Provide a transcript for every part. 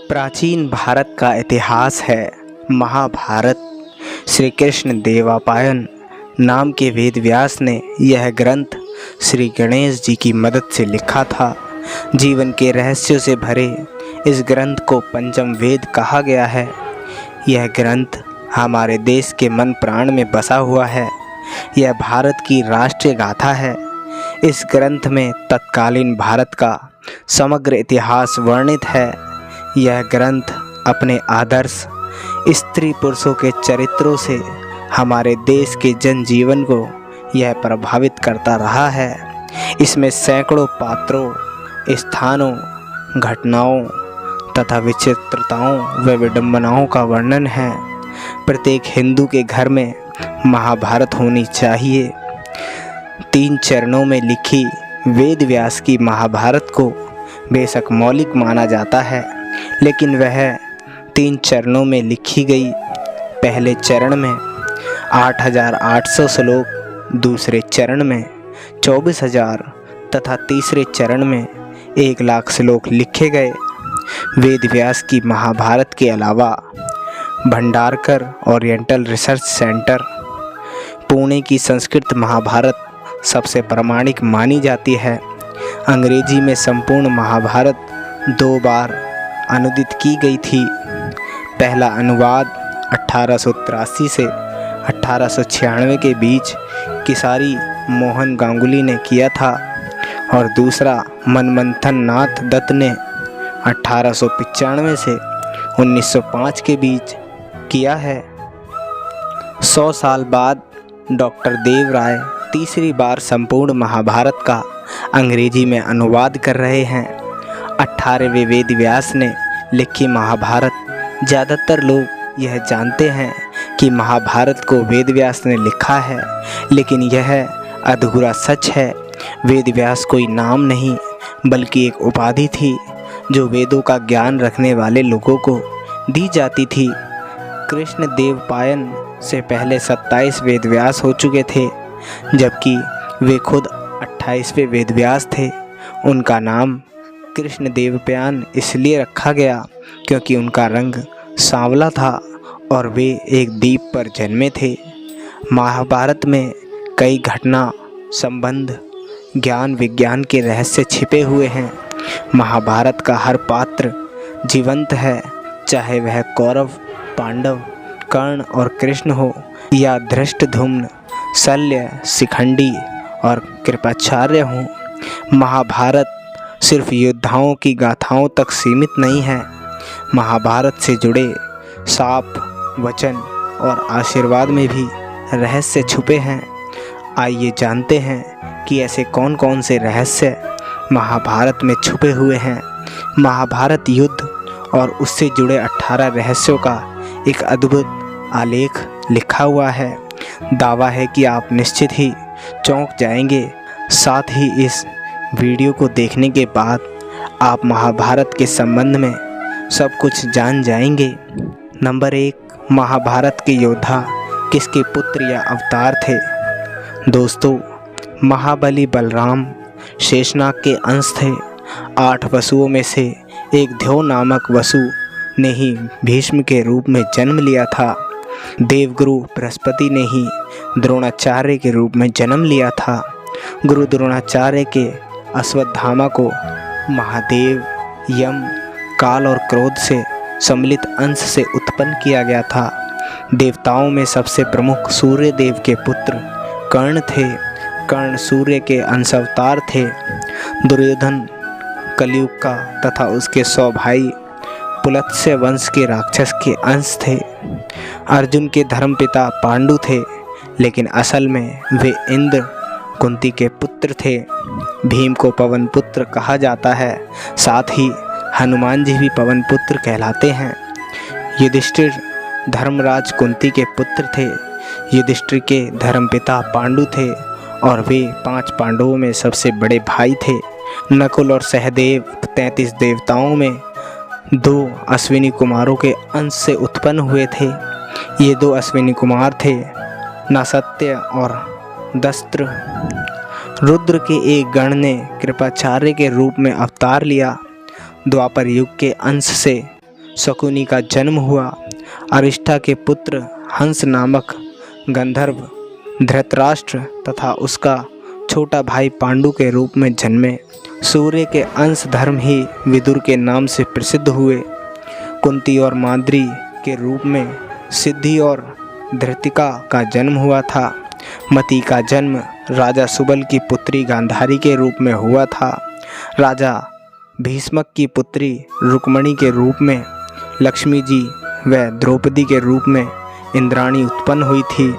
प्राचीन भारत का इतिहास है महाभारत। श्री कृष्ण देवपायन नाम के वेद व्यास ने यह ग्रंथ श्री गणेश जी की मदद से लिखा था। जीवन के रहस्यों से भरे इस ग्रंथ को पंचम वेद कहा गया है। यह ग्रंथ हमारे देश के मन प्राण में बसा हुआ है। यह भारत की राष्ट्रीय गाथा है। इस ग्रंथ में तत्कालीन भारत का समग्र इतिहास वर्णित है। यह ग्रंथ अपने आदर्श स्त्री पुरुषों के चरित्रों से हमारे देश के जनजीवन को यह प्रभावित करता रहा है। इसमें सैकड़ों पात्रों, स्थानों, घटनाओं तथा विचित्रताओं व विडंबनाओं का वर्णन है। प्रत्येक हिंदू के घर में महाभारत होनी चाहिए। 3 चरणों में लिखी वेद व्यास की महाभारत को बेशक मौलिक माना जाता है, लेकिन वह 3 चरणों में लिखी गई। पहले चरण में 8,800 श्लोक, दूसरे चरण में 24,000 तथा तीसरे चरण में 1,00,000 श्लोक लिखे गए। वेद व्यास की महाभारत के अलावा Bhandarkar oriental research centre, Pune की संस्कृत महाभारत सबसे प्रामाणिक मानी जाती है। अंग्रेजी में संपूर्ण महाभारत 2 बार अनुदित की गई थी। पहला अनुवाद 1883 से 1896 के बीच किसारी मोहन गांगुली ने किया था और दूसरा मनमंथन नाथ दत्त ने 1895 से 1905 के बीच किया है। 100 साल बाद डॉक्टर देव राय तीसरी बार संपूर्ण महाभारत का अंग्रेजी में अनुवाद कर रहे हैं। 18वें वेद व्यास ने लिखी महाभारत। ज़्यादातर लोग यह जानते हैं कि महाभारत को वेद व्यास ने लिखा है, लेकिन यह अधूरा सच है। वेद व्यास कोई नाम नहीं बल्कि एक उपाधि थी जो वेदों का ज्ञान रखने वाले लोगों को दी जाती थी। कृष्ण देवपायन से पहले 27 वेद व्यास हो चुके थे, जबकि वे खुद 28वें वेद व्यास थे। उनका नाम कृष्ण देवपायन इसलिए रखा गया क्योंकि उनका रंग सांवला था और वे एक द्वीप पर जन्मे थे। महाभारत में कई घटना, संबंध, ज्ञान विज्ञान के रहस्य छिपे हुए हैं। महाभारत का हर पात्र जीवंत है, चाहे वह कौरव, पांडव, कर्ण और कृष्ण हो या धृष्टद्युम्न, शल्य, शिखंडी और कृपाचार्य हों। महाभारत सिर्फ योद्धाओं की गाथाओं तक सीमित नहीं है। महाभारत से जुड़े शाप, वचन और आशीर्वाद में भी रहस्य छुपे हैं। आइए जानते हैं कि ऐसे कौन कौन से रहस्य महाभारत में छुपे हुए हैं। महाभारत युद्ध और उससे जुड़े 18 रहस्यों का एक अद्भुत आलेख लिखा हुआ है। दावा है कि आप निश्चित ही चौंक जाएंगे। साथ ही इस वीडियो को देखने के बाद आप महाभारत के संबंध में सब कुछ जान जाएंगे। नंबर 1, महाभारत के योद्धा किसके पुत्र या अवतार थे? दोस्तों, महाबली बलराम शेषनाग के अंश थे। 8 वसुओं में से एक ध्यो नामक वसु ने ही भीष्म के रूप में जन्म लिया था। देवगुरु बृहस्पति ने ही द्रोणाचार्य के रूप में जन्म लिया था। गुरु द्रोणाचार्य के अश्वत्थामा को महादेव, यम, काल और क्रोध से सम्मिलित अंश से उत्पन्न किया गया था। देवताओं में सबसे प्रमुख सूर्य देव के पुत्र कर्ण थे। कर्ण सूर्य के अंशावतार थे। दुर्योधन कलयुग का तथा उसके 100 भाई पुलत्स्य वंश के राक्षस के अंश थे। अर्जुन के धर्मपिता पांडु थे, लेकिन असल में वे इंद्र कुंती के पुत्र थे। भीम को पवन पुत्र कहा जाता है। साथ ही हनुमान जी भी पवन पुत्र कहलाते हैं। युधिष्ठिर धर्मराज कुंती के पुत्र थे। युधिष्ठिर के धर्मपिता पांडु थे और वे 5 पांडवों में सबसे बड़े भाई थे। नकुल और सहदेव 33 देवताओं में 2 अश्विनी कुमारों के अंश से उत्पन्न हुए थे। ये 2 अश्विनी कुमार थे, नसत्य और दस्त्र। रुद्र के एक गण ने कृपाचार्य के रूप में अवतार लिया। द्वापर युग के अंश से शकुनी का जन्म हुआ। अरिष्टा के पुत्र हंस नामक गंधर्व धृतराष्ट्र तथा उसका छोटा भाई पांडु के रूप में जन्मे। सूर्य के अंश धर्म ही विदुर के नाम से प्रसिद्ध हुए। कुंती और माद्री के रूप में सिद्धि और धृतिका का जन्म हुआ था। मति का जन्म राजा सुबल की पुत्री गांधारी के रूप में हुआ था। राजा भीष्मक की पुत्री रुक्मणी के रूप में लक्ष्मी जी व द्रौपदी के रूप में इंद्राणी उत्पन्न हुई थी।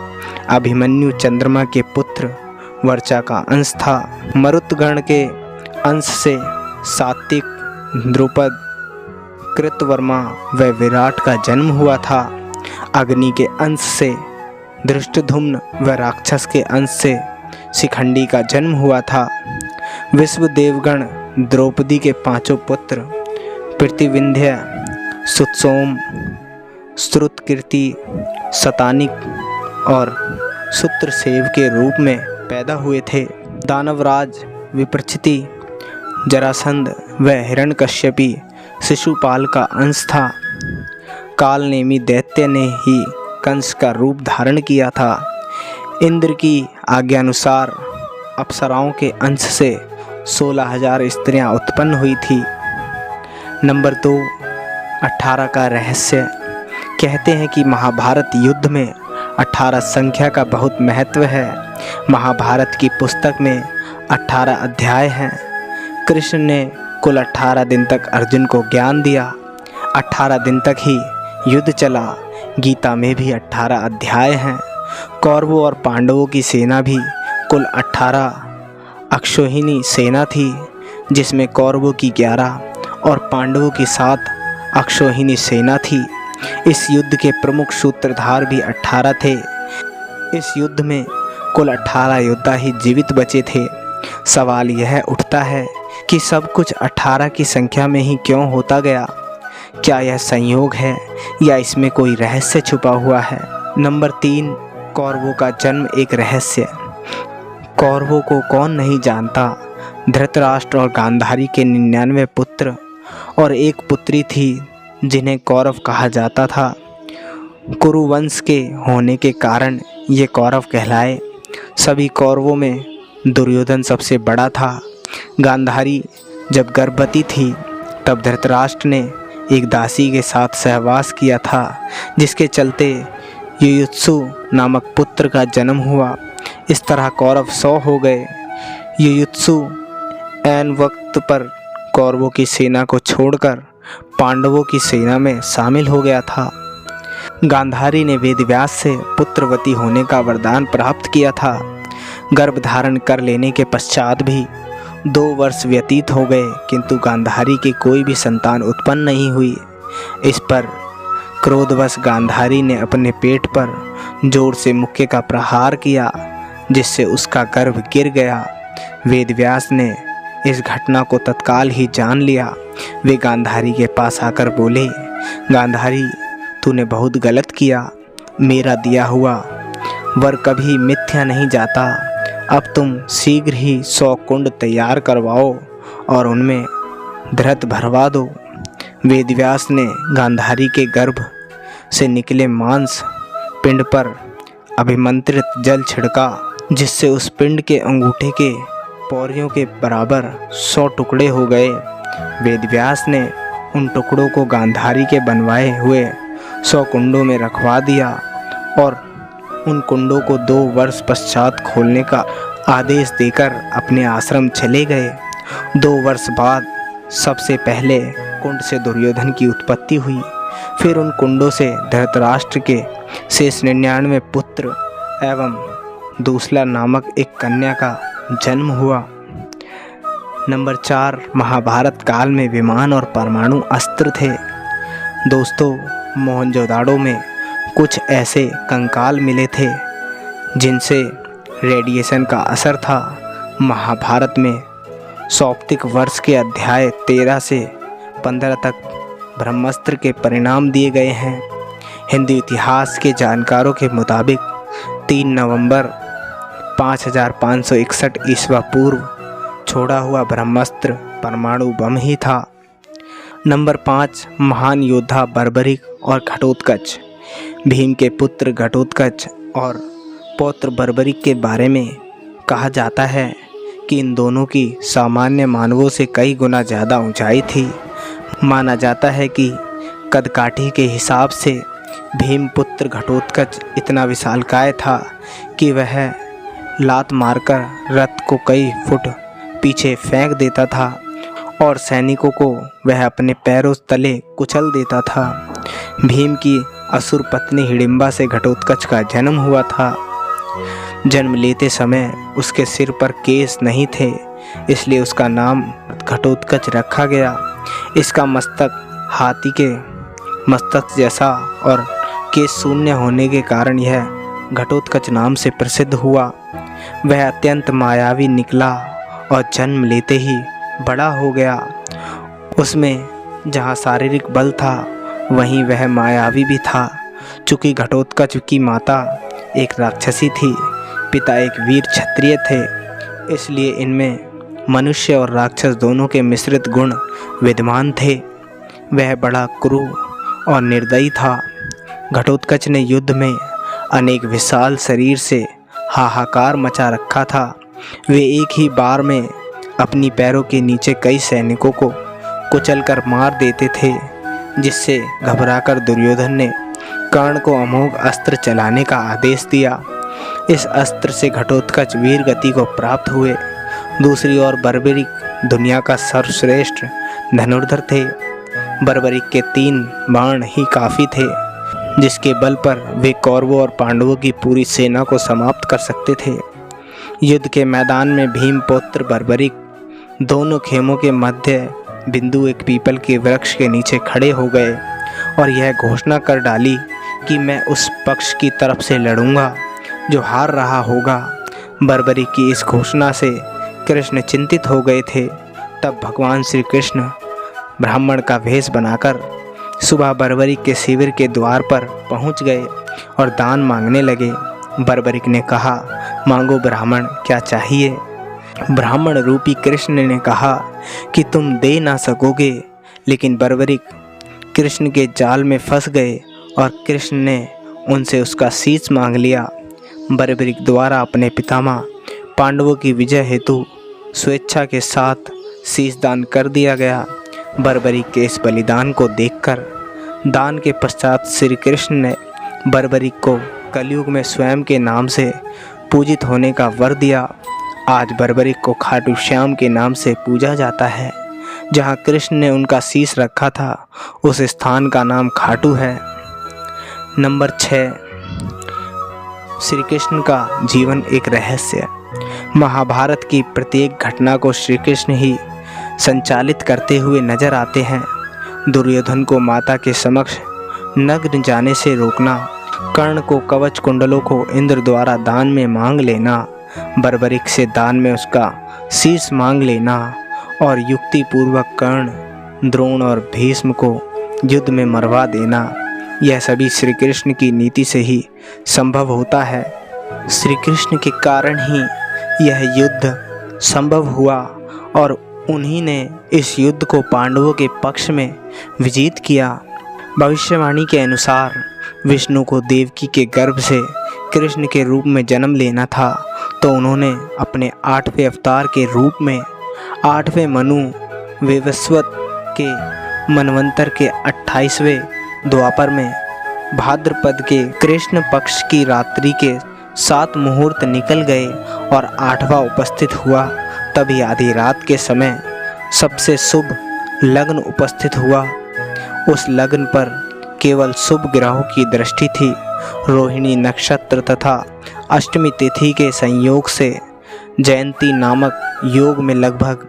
अभिमन्यु चंद्रमा के पुत्र वर्चा का अंश था। मरुतगण के अंश से सात्विक, द्रुपद, कृतवर्मा व विराट का जन्म हुआ था। अग्नि के अंश से धृष्टद्युम्न व राक्षस के अंश से शिखंडी का जन्म हुआ था। विश्व देवगण द्रौपदी के पांचों पुत्र प्रतिविंध्य, सुतसोम, श्रुतकीर्ति, शतानिक और सूत्रसेव के रूप में पैदा हुए थे। दानवराज विप्रचिति, जरासंध व हिरण्यकश्यपी शिशुपाल का अंश था। कालनेमी दैत्य ने ही कंस का रूप धारण किया था। इंद्र की आज्ञानुसार अप्सराओं के अंश से 16,000 स्त्रियां उत्पन्न हुई थी। नंबर 2, 18 का रहस्य। कहते हैं कि महाभारत युद्ध में 18 संख्या का बहुत महत्व है। महाभारत की पुस्तक में 18 अध्याय हैं। कृष्ण ने कुल 18 दिन तक अर्जुन को ज्ञान दिया। 18 दिन तक ही युद्ध चला। गीता में भी 18 अध्याय हैं। कौरवों और पांडवों की सेना भी कुल 18 अक्षौहिणी सेना थी, जिसमें कौरवों की 11 और पांडवों की 7 अक्षौहिणी सेना थी। इस युद्ध के प्रमुख सूत्रधार भी 18 थे। इस युद्ध में कुल 18 योद्धा ही जीवित बचे थे। सवाल यह उठता है कि सब कुछ 18 की संख्या में ही क्यों होता गया? क्या यह संयोग है या इसमें कोई रहस्य छुपा हुआ है? नंबर 3, कौरवों का जन्म एक रहस्य। कौरवों को कौन नहीं जानता। धृतराष्ट्र और गांधारी के 99 पुत्र और एक पुत्री थी जिन्हें कौरव कहा जाता था। कुरुवंश के होने के कारण ये कौरव कहलाए। सभी कौरवों में दुर्योधन सबसे बड़ा था। गांधारी जब गर्भवती थी तब धृतराष्ट्र ने एक दासी के साथ सहवास किया था, जिसके चलते युयुत्सु नामक पुत्र का जन्म हुआ। इस तरह कौरव 100 हो गए। युयुत्सु ऐन वक्त पर कौरवों की सेना को छोड़कर पांडवों की सेना में शामिल हो गया था। गांधारी ने वेदव्यास से पुत्रवती होने का वरदान प्राप्त किया था। गर्भ धारण कर लेने के पश्चात भी 2 वर्ष व्यतीत हो गए, किंतु गांधारी की कोई भी संतान उत्पन्न नहीं हुई। इस पर क्रोधवश गांधारी ने अपने पेट पर जोर से मुक्के का प्रहार किया, जिससे उसका गर्भ गिर गया। वेदव्यास ने इस घटना को तत्काल ही जान लिया। वे गांधारी के पास आकर बोले, गांधारी, तूने बहुत गलत किया। मेरा दिया हुआ वर कभी मिथ्या नहीं जाता। अब तुम शीघ्र ही 100 कुंड तैयार करवाओ और उनमें घृत भरवा दो। वेदव्यास ने गांधारी के गर्भ से निकले मांस पिंड पर अभिमंत्रित जल छिड़का, जिससे उस पिंड के अंगूठे के पौरियों के बराबर 100 टुकड़े हो गए। वेदव्यास ने उन टुकड़ों को गांधारी के बनवाए हुए 100 कुंडों में रखवा दिया और उन कुंडों को 2 वर्ष पश्चात खोलने का आदेश देकर अपने आश्रम चले गए। 2 वर्ष बाद सबसे पहले कुंड से दुर्योधन की उत्पत्ति हुई। फिर उन कुंडों से धृतराष्ट्र के शेष 99 पुत्र एवं दूसला नामक एक कन्या का जन्म हुआ। नंबर 4, महाभारत काल में विमान और परमाणु अस्त्र थे। दोस्तों, मोहनजोदाड़ो में कुछ ऐसे कंकाल मिले थे जिनसे रेडिएशन का असर था। महाभारत में सौप्तिक वर्ष के अध्याय 13 से 15 तक ब्रह्मास्त्र के परिणाम दिए गए हैं। हिंदू इतिहास के जानकारों के मुताबिक 3 नवंबर 5561 ईस्वा पूर्व छोड़ा हुआ ब्रह्मास्त्र परमाणु बम ही था। नंबर 5, महान योद्धा बर्बरिक और घटोत्कच। भीम के पुत्र घटोत्कच और पौत्र बर्बरिक के बारे में कहा जाता है कि इन दोनों की सामान्य मानवों से कई गुना ज़्यादा ऊंचाई थी। माना जाता है कि कदकाठी के हिसाब से भीम पुत्र घटोत्कच इतना विशालकाय था कि वह लात मारकर रथ को कई फुट पीछे फेंक देता था और सैनिकों को वह अपने पैरों तले कुचल देता था। भीम की असुर पत्नी हिडिंबा से घटोत्कच का जन्म हुआ था। जन्म लेते समय उसके सिर पर केस नहीं थे, इसलिए उसका नाम घटोत्कच रखा गया। इसका मस्तक हाथी के मस्तक जैसा और केस शून्य होने के कारण यह घटोत्कच नाम से प्रसिद्ध हुआ। वह अत्यंत मायावी निकला और जन्म लेते ही बड़ा हो गया। उसमें जहाँ शारीरिक बल था वहीं वह मायावी भी था। चूँकि घटोत्कच की माता एक राक्षसी थी, पिता एक वीर क्षत्रिय थे, इसलिए इनमें मनुष्य और राक्षस दोनों के मिश्रित गुण विद्यमान थे। वह बड़ा क्रूर और निर्दयी था। घटोत्कच ने युद्ध में अनेक विशाल शरीर से हाहाकार मचा रखा था। वे एक ही बार में अपनी पैरों के नीचे कई सैनिकों को कुचलकर मार देते थे, जिससे घबराकर दुर्योधन ने कर्ण को अमोघ अस्त्र चलाने का आदेश दिया। इस अस्त्र से घटोत्कच वीर गति को प्राप्त हुए। दूसरी ओर बर्बरिक दुनिया का सर्वश्रेष्ठ धनुर्धर थे। बर्बरिक के 3 बाण ही काफ़ी थे, जिसके बल पर वे कौरवों और पांडवों की पूरी सेना को समाप्त कर सकते थे। युद्ध के मैदान में भीम पुत्र बर्बरिक दोनों खेमों के मध्य बिंदु एक पीपल के वृक्ष के नीचे खड़े हो गए और यह घोषणा कर डाली कि मैं उस पक्ष की तरफ से लड़ूंगा जो हार रहा होगा। बर्बरिक की इस घोषणा से कृष्ण चिंतित हो गए थे। तब भगवान श्री कृष्ण ब्राह्मण का वेश बनाकर सुबह बर्बरिक के शिविर के द्वार पर पहुंच गए और दान मांगने लगे। बर्बरिक ने कहा, मांगो ब्राह्मण, क्या चाहिए? ब्राह्मण रूपी कृष्ण ने कहा कि तुम दे ना सकोगे। लेकिन बर्बरिक कृष्ण के जाल में फंस गए और कृष्ण ने उनसे उसका शीश मांग लिया। बर्बरिक द्वारा अपने पितामह पांडवों की विजय हेतु स्वेच्छा के साथ शीश दान कर दिया गया। बर्बरिक के इस बलिदान को देखकर दान के पश्चात श्री कृष्ण ने बर्बरिक को कलयुग में स्वयं के नाम से पूजित होने का वर दिया। आज बर्बरिक को खाटू श्याम के नाम से पूजा जाता है। जहाँ कृष्ण ने उनका शीश रखा था उस स्थान का नाम खाटू है। नंबर 6, श्री कृष्ण का जीवन एक रहस्य। महाभारत की प्रत्येक घटना को श्री कृष्ण ही संचालित करते हुए नजर आते हैं। दुर्योधन को माता के समक्ष नग्न जाने से रोकना, कर्ण को कवच कुंडलों को इंद्र द्वारा दान में मांग लेना, बर्बरिक से दान में उसका शीश मांग लेना और युक्ति पूर्वक कर्ण, द्रोण और भीष्म को युद्ध में मरवा देना, यह सभी श्री कृष्ण की नीति से ही संभव होता है। श्री कृष्ण के कारण ही यह युद्ध संभव हुआ और उन्हीं ने इस युद्ध को पांडवों के पक्ष में विजित किया। भविष्यवाणी के अनुसार विष्णु को देवकी के गर्भ से कृष्ण के रूप में जन्म लेना था, तो उन्होंने अपने 8वें अवतार के रूप में 8वें मनु वैवस्वत के मनवंतर के 28वें द्वापर में भाद्रपद के कृष्ण पक्ष की रात्रि के 7 मुहूर्त निकल गए और 8वां उपस्थित हुआ। तभी आधी रात के समय सबसे शुभ लग्न उपस्थित हुआ। उस लग्न पर केवल शुभ ग्रहों की दृष्टि थी। रोहिणी नक्षत्र तथा अष्टमी तिथि के संयोग से जयंती नामक योग में लगभग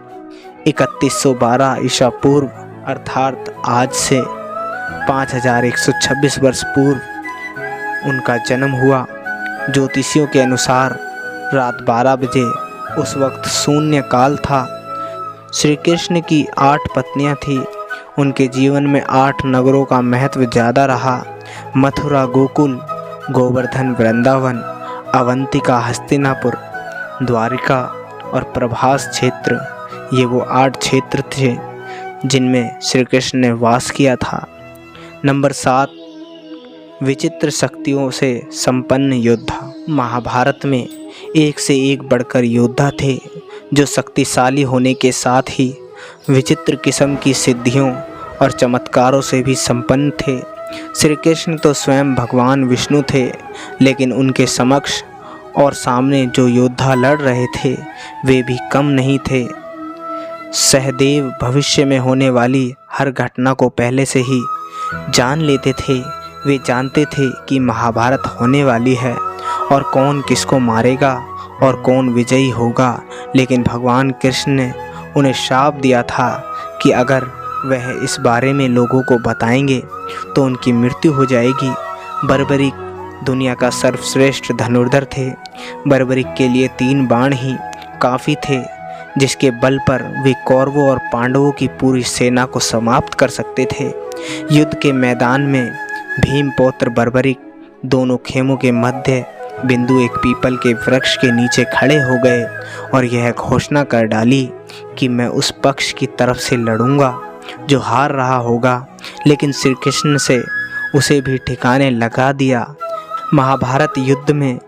3112 ईसा पूर्व अर्थात आज से 5126 वर्ष पूर्व उनका जन्म हुआ। ज्योतिषियों के अनुसार रात 12 बजे उस वक्त शून्य काल था। श्री कृष्ण की 8 पत्नियां थीं। उनके जीवन में 8 नगरों का महत्व ज़्यादा रहा। मथुरा, गोकुल, गोवर्धन, वृंदावन, अवंतिका, हस्तिनापुर, द्वारिका और प्रभास क्षेत्र, ये वो 8 क्षेत्र थे जिनमें श्री कृष्ण ने वास किया था। नंबर 7, विचित्र शक्तियों से संपन्न योद्धा। महाभारत में एक से एक बढ़कर योद्धा थे जो शक्तिशाली होने के साथ ही विचित्र किस्म की सिद्धियों और चमत्कारों से भी संपन्न थे। श्री कृष्ण तो स्वयं भगवान विष्णु थे, लेकिन उनके समक्ष और सामने जो योद्धा लड़ रहे थे वे भी कम नहीं थे। सहदेव भविष्य में होने वाली हर घटना को पहले से ही जान लेते थे। वे जानते थे कि महाभारत होने वाली है और कौन किसको मारेगा और कौन विजयी होगा, लेकिन भगवान कृष्ण ने उन्हें शाप दिया था कि अगर वह इस बारे में लोगों को बताएंगे तो उनकी मृत्यु हो जाएगी। बर्बरीक दुनिया का सर्वश्रेष्ठ धनुर्धर थे। बर्बरीक के लिए 3 बाण ही काफ़ी थे, जिसके बल पर वे कौरवों और पांडवों की पूरी सेना को समाप्त कर सकते थे। युद्ध के मैदान में भीम पौत्र बर्बरीक दोनों खेमों के मध्य बिंदु एक पीपल के वृक्ष के नीचे खड़े हो गए और यह घोषणा कर डाली कि मैं उस पक्ष की तरफ से लड़ूंगा जो हार रहा होगा, लेकिन श्री कृष्ण से उसे भी ठिकाने लगा दिया। महाभारत युद्ध में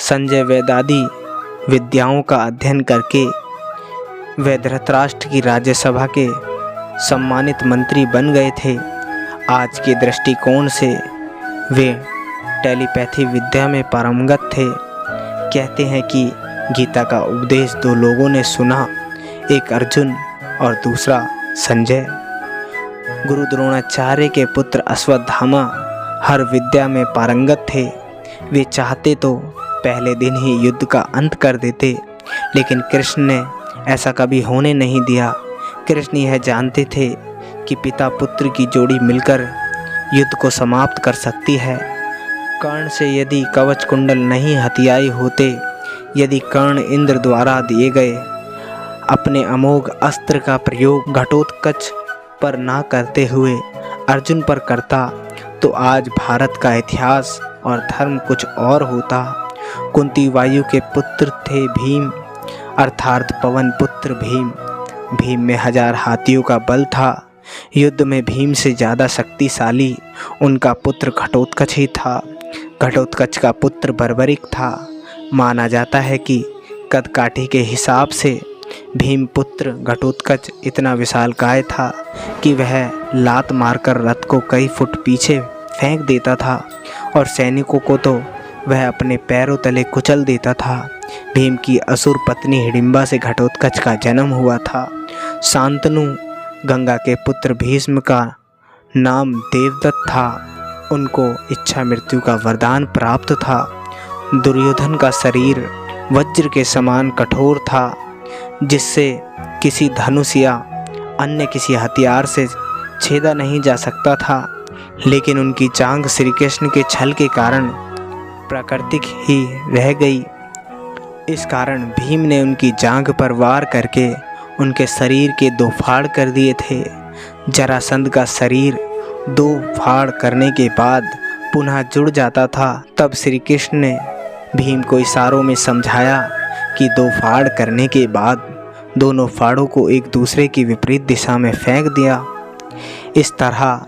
संजय वेदादि विद्याओं का अध्ययन करके वे धृतराष्ट्र की राज्यसभा के सम्मानित मंत्री बन गए थे। आज के दृष्टिकोण से वे टेलीपैथी विद्या में पारंगत थे। कहते हैं कि गीता का उपदेश 2 लोगों ने सुना, एक अर्जुन और दूसरा संजय। गुरु द्रोणाचार्य के पुत्र अश्वत्थामा हर विद्या में पारंगत थे। वे चाहते तो पहले दिन ही युद्ध का अंत कर देते, लेकिन कृष्ण ने ऐसा कभी होने नहीं दिया। कृष्ण यह जानते थे कि पिता पुत्र की जोड़ी मिलकर युद्ध को समाप्त कर सकती है। कर्ण से यदि कवच कुंडल नहीं हथियाए होते, यदि कर्ण इंद्र द्वारा दिए गए अपने अमोघ अस्त्र का प्रयोग घटोत्कच पर ना करते हुए अर्जुन पर करता, तो आज भारत का इतिहास और धर्म कुछ और होता। कुंती वायु के पुत्र थे भीम, अर्थात पवन पुत्र भीम। भीम में 1000 हाथियों का बल था। युद्ध में भीम से ज़्यादा शक्तिशाली उनका पुत्र घटोत्कच ही था। घटोत्कच का पुत्र बर्बरीक था। माना जाता है कि कदकाठी के हिसाब से भीम पुत्र घटोत्कच इतना विशालकाय था कि वह लात मारकर रथ को कई फुट पीछे फेंक देता था और सैनिकों को तो वह अपने पैरों तले कुचल देता था। भीम की असुर पत्नी हिडिंबा से घटोत्कच का जन्म हुआ था। शांतनु गंगा के पुत्र भीष्म का नाम देवदत्त था। उनको इच्छा मृत्यु का वरदान प्राप्त था। दुर्योधन का शरीर वज्र के समान कठोर था, जिससे किसी धनुष या अन्य किसी हथियार से छेदा नहीं जा सकता था, लेकिन उनकी जांघ श्री कृष्ण के छल के कारण प्राकृतिक ही रह गई। इस कारण भीम ने उनकी जांघ पर वार करके उनके शरीर के 2 फाड़ कर दिए थे। जरासंध का शरीर 2 फाड़ करने के बाद पुनः जुड़ जाता था। तब श्री कृष्ण ने भीम को इशारों में समझाया कि 2 फाड़ करने के बाद दोनों फाड़ों को एक दूसरे की विपरीत दिशा में फेंक दिया। इस तरह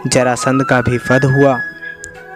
जरासंध का भी वध हुआ।